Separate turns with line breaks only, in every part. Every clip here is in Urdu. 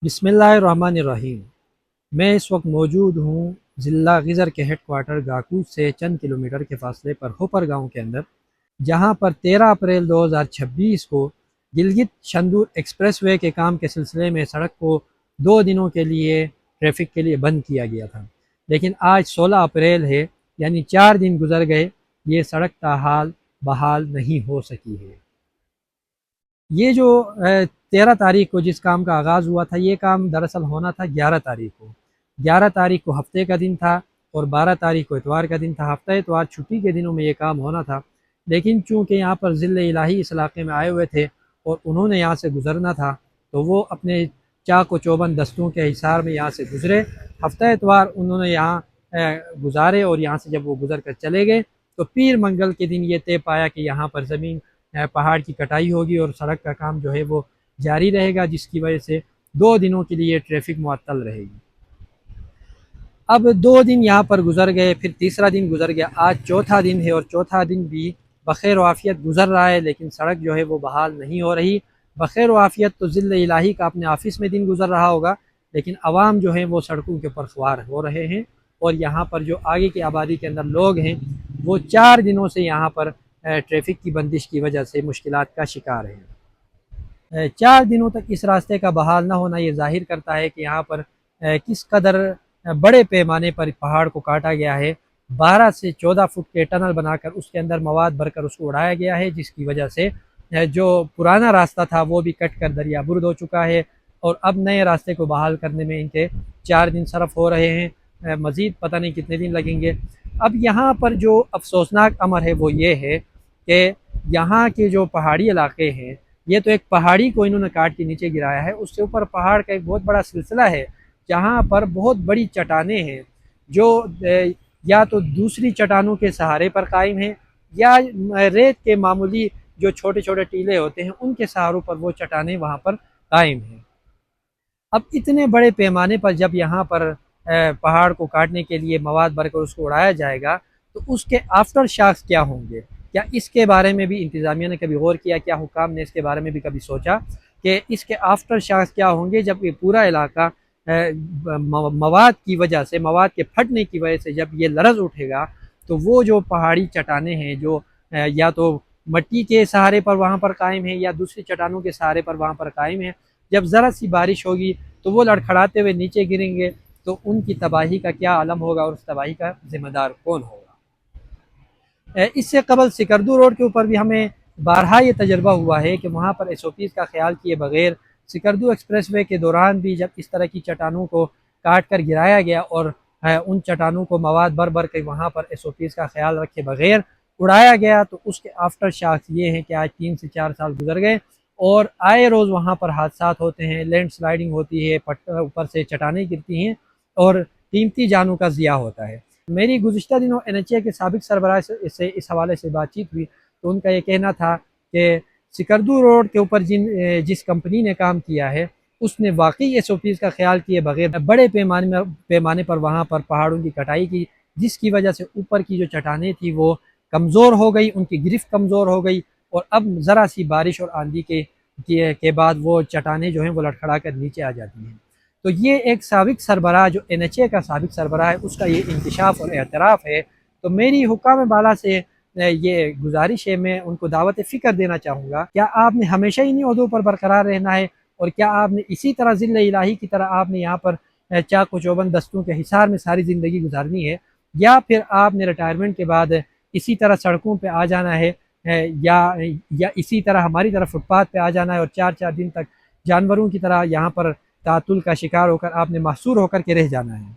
بسم اللہ الرحمن الرحیم۔ میں اس وقت موجود ہوں ضلع غزر کے ہیڈ کوارٹر گاکوچ سے چند کلومیٹر کے فاصلے پر ہوپر گاؤں کے اندر، جہاں پر 13 اپریل 2026 کو گلگت شندور ایکسپریس وے کے کام کے سلسلے میں سڑک کو 2 دنوں کے لیے ٹریفک کے لیے بند کیا گیا تھا، لیکن آج 16 اپریل ہے، یعنی 4 دن گزر گئے، یہ سڑک تاحال بحال نہیں ہو سکی ہے۔ یہ جو 13 تاریخ کو جس کام کا آغاز ہوا تھا، یہ کام دراصل ہونا تھا 11 تاریخ کو۔ 11 تاریخ کو ہفتے کا دن تھا اور 12 تاریخ کو اتوار کا دن تھا۔ ہفتہ اتوار چھٹی کے دنوں میں یہ کام ہونا تھا، لیکن چونکہ یہاں پر ضلع الہی اس علاقے میں آئے ہوئے تھے اور انہوں نے یہاں سے گزرنا تھا، تو وہ اپنے چاق و چوبند دستوں کے حصار میں یہاں سے گزرے۔ ہفتہ اتوار انہوں نے یہاں گزارے اور یہاں سے جب وہ گزر کر چلے گئے تو پیر منگل کے دن یہ طے پایا کہ یہاں پر زمین پہاڑ کی کٹائی ہوگی اور سڑک کا کام جو ہے وہ جاری رہے گا، جس کی وجہ سے 2 دنوں کے لیے ٹریفک معطل رہے گی۔ اب 2 دن یہاں پر گزر گئے، پھر تیسرا دن گزر گیا، آج چوتھا دن ہے اور چوتھا دن بھی بخیر و عافیت گزر رہا ہے، لیکن سڑک جو ہے وہ بحال نہیں ہو رہی۔ بخیر و عافیت تو ضلع الہی کا اپنے آفس میں دن گزر رہا ہوگا، لیکن عوام جو ہیں وہ سڑکوں کے اوپر خوار ہو رہے ہیں، اور یہاں پر جو آگے کی آبادی کے اندر لوگ ہیں وہ 4 دنوں سے یہاں پر ٹریفک کی بندش کی وجہ سے مشکلات کا شکار ہیں۔ 4 دنوں تک اس راستے کا بحال نہ ہونا یہ ظاہر کرتا ہے کہ یہاں پر کس قدر بڑے پیمانے پر پہاڑ کو کاٹا گیا ہے۔ 12 سے 14 فٹ کے ٹنل بنا کر اس کے اندر مواد بھر کر اس کو اڑایا گیا ہے، جس کی وجہ سے جو پرانا راستہ تھا وہ بھی کٹ کر دریا برد ہو چکا ہے، اور اب نئے راستے کو بحال کرنے میں ان کے 4 دن صرف ہو رہے ہیں، مزید پتہ نہیں کتنے دن لگیں گے۔ اب یہاں پر جو افسوسناک امر ہے وہ یہ ہے کہ یہاں کے جو پہاڑی علاقے ہیں، یہ تو ایک پہاڑی کو انہوں نے کاٹ کے نیچے گرایا ہے، اس سے اوپر پہاڑ کا ایک بہت بڑا سلسلہ ہے جہاں پر بہت بڑی چٹانیں ہیں جو یا تو دوسری چٹانوں کے سہارے پر قائم ہیں، یا ریت کے معمولی جو چھوٹے چھوٹے ٹیلے ہوتے ہیں ان کے سہاروں پر وہ چٹانیں وہاں پر قائم ہیں۔ اب اتنے بڑے پیمانے پر جب یہاں پر پہاڑ کو کاٹنے کے لیے مواد بھر کر اس کو اڑایا جائے گا تو اس کے آفٹر شاکس کیا ہوں گے؟ کیا اس کے بارے میں بھی انتظامیہ نے کبھی غور کیا؟ کیا حکام نے اس کے بارے میں بھی کبھی سوچا کہ اس کے آفٹر شاکس کیا ہوں گے جب یہ پورا علاقہ مواد کی وجہ سے، مواد کے پھٹنے کی وجہ سے جب یہ لرز اٹھے گا تو وہ جو پہاڑی چٹانیں ہیں جو یا تو مٹی کے سہارے پر وہاں پر قائم ہیں یا دوسری چٹانوں کے سہارے پر وہاں پر قائم ہیں، جب ذرا سی بارش ہوگی تو وہ لڑکھڑاتے ہوئے نیچے گریں گے، تو ان کی تباہی کا کیا عالم ہوگا اور اس تباہی کا ذمہ دار کون ہوگا؟ اس سے قبل سکردو روڈ کے اوپر بھی ہمیں بارہا یہ تجربہ ہوا ہے کہ وہاں پر ایس او پیز کا خیال کیے بغیر سکردو ایکسپریس وے کے دوران بھی جب اس طرح کی چٹانوں کو کاٹ کر گرایا گیا اور ان چٹانوں کو مواد بھر بھر کے وہاں پر ایس او پیز کا خیال رکھے بغیر اڑایا گیا، تو اس کے آفٹر شاکس یہ ہیں کہ آج 3 سے 4 سال گزر گئے اور آئے روز وہاں پر حادثات ہوتے ہیں، لینڈ سلائڈنگ ہوتی ہے، اوپر سے چٹانیں گرتی ہیں اور قیمتی جانوں کا ضیاع ہوتا ہے۔ میری گزشتہ دنوں این ایچ اے کے سابق سربراہ سے اس حوالے سے بات چیت ہوئی تو ان کا یہ کہنا تھا کہ سکردو روڈ کے اوپر جس کمپنی نے کام کیا ہے اس نے واقعی ایس او پیز کا خیال کیے بغیر بڑے پیمانے پر وہاں پر پہاڑوں کی کٹائی کی، جس کی وجہ سے اوپر کی جو چٹانیں تھیں وہ کمزور ہو گئی، ان کی گرفت کمزور ہو گئی، اور اب ذرا سی بارش اور آندھی کے بعد وہ چٹانیں جو ہیں وہ لڑکھڑا کر نیچے آ جاتی ہیں۔ تو یہ ایک سابق سربراہ جو این ایچ اے کا سابق سربراہ ہے اس کا یہ انکشاف اور اعتراف ہے۔ تو میری حکام بالا سے یہ گزارش ہے، میں ان کو دعوت فکر دینا چاہوں گا، کیا آپ نے ہمیشہ انہی عہدوں پر برقرار رہنا ہے اور کیا آپ نے اسی طرح ضلع الہی کی طرح آپ نے یہاں پر چاق و چوبند دستوں کے حصار میں ساری زندگی گزارنی ہے، یا پھر آپ نے ریٹائرمنٹ کے بعد اسی طرح سڑکوں پہ آ جانا ہے، یا اسی طرح ہماری طرح فٹ پاتھ پہ آ جانا ہے اور 4 دن تک جانوروں کی طرح یہاں پر تعطل کا شکار ہو کر آپ نے محصور ہو کر کے رہ جانا ہے؟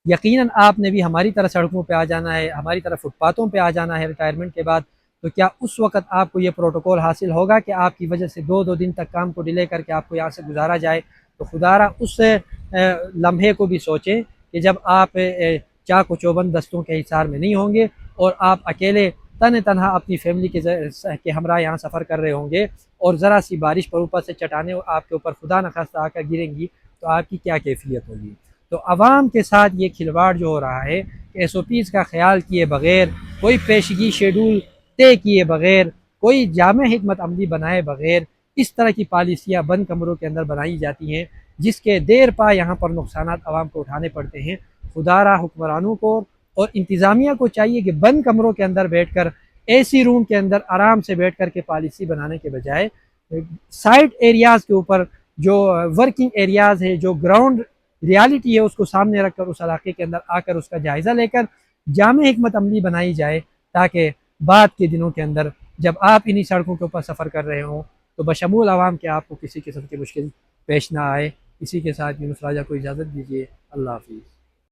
یقیناً آپ نے بھی ہماری طرح سڑکوں پہ آ جانا ہے، ہماری طرح فٹ پاتھوں پہ آ جانا ہے ریٹائرمنٹ کے بعد، تو کیا اس وقت آپ کو یہ پروٹوکول حاصل ہوگا کہ آپ کی وجہ سے 2 دن تک کام کو ڈیلے کر کے آپ کو یہاں سے گزارا جائے؟ تو خدا را اس لمحے کو بھی سوچیں کہ جب آپ چاق و چوبند دستوں کے حصار میں نہیں ہوں گے اور آپ اکیلے تنہا اپنی فیملی کے ہمراہ یہاں سفر کر رہے ہوں گے، اور ذرا سی بارش پر اوپر سے چٹانیں آپ کے اوپر خدا نخواستہ آ کر گریں گی تو آپ کی کیا کیفیت ہوگی؟ تو عوام کے ساتھ یہ کھلواڑ جو ہو رہا ہے کہ ایس او پیز کا خیال کیے بغیر، کوئی پیشگی شیڈول طے کیے بغیر، کوئی جامع حکمت عملی بنائے بغیر اس طرح کی پالیسیاں بند کمروں کے اندر بنائی جاتی ہیں جس کے دیر پا یہاں پر نقصانات عوام کو اٹھانے پڑتے ہیں۔ خدارہ حکمرانوں کو اور انتظامیہ کو چاہیے کہ بند کمروں کے اندر بیٹھ کر، اے سی روم کے اندر آرام سے بیٹھ کر کے پالیسی بنانے کے بجائے سائٹ ایریاز کے اوپر جو ورکنگ ایریاز ہے، جو گراؤنڈ ریالٹی ہے، اس کو سامنے رکھ کر اس علاقے کے اندر آ کر اس کا جائزہ لے کر جامع حکمت عملی بنائی جائے، تاکہ بعد کے دنوں کے اندر جب آپ انہی سڑکوں کے اوپر سفر کر رہے ہوں تو بشمول عوام کے آپ کو کسی قسم کی مشکل پیش نہ آئے۔ اسی کے ساتھ یونس راجہ کو اجازت دیجیے۔ اللہ حافظ۔